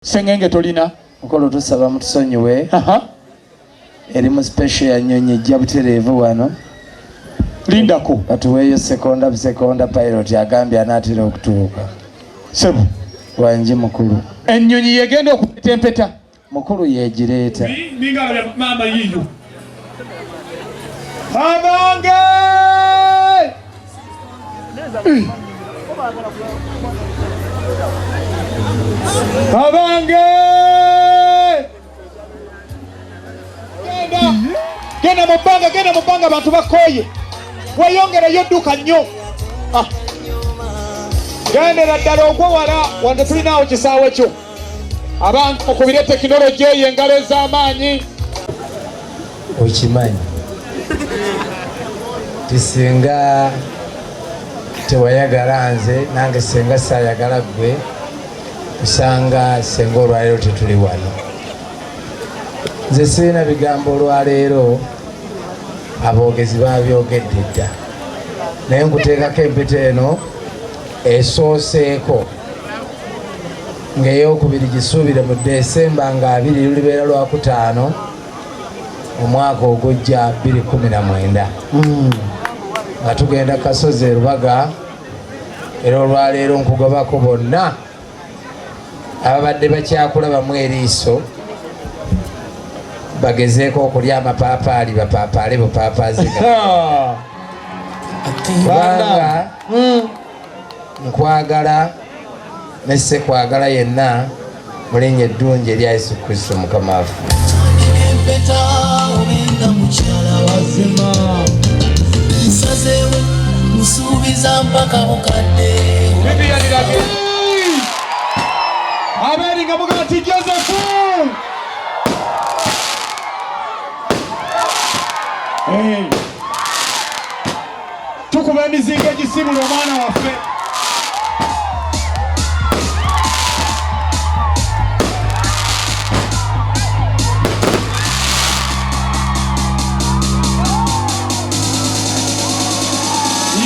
Sengenge tolina mukolo tusaba mutusonyiwe erimu special ya nyonyi ejja butereevu wano lindako batuweeyo sekonda pilot agambye anaatera okutuuka sebo wanji mukulu ennyonyi yegenda okupeta empeta mukulu yeegireeta ninga mama yiyo abange abange genda mubanga abantu bakoye weyongereyo dduka nnyo gendera ddala ogwewala wano tulinawo kisaawe kyo abantu okubire tekinologi eyo engalo ez'amaanyi okimanyi tisinga tewayagala nze nange senga saayagala ggwe usanga senga olwaleero tetuli wano nze sirina bigambo olwaleero aboogezi babyogedde dda naye nkuteekako empeta eno esooseeko ng'eyokubiri gisuubire mu Desemba nga 2 lulibeera lwa 5 omwaka ogujja 2019 nga tugenda Kasozi e Rubaga era olwaleero nkugobako bonna ababadde bakyakulabamu eriiso bagezeeko okulya amapaapaali bapaapaale bupaapaaziga kubanga nkwagala ne ssekwagala yenna mu linnya eddungi erya Yesu Kristo Mukama waffe. Musuubiza mpaka mukadde aberinga mugati Josefu tukuba emizinga egisibula omwana waffe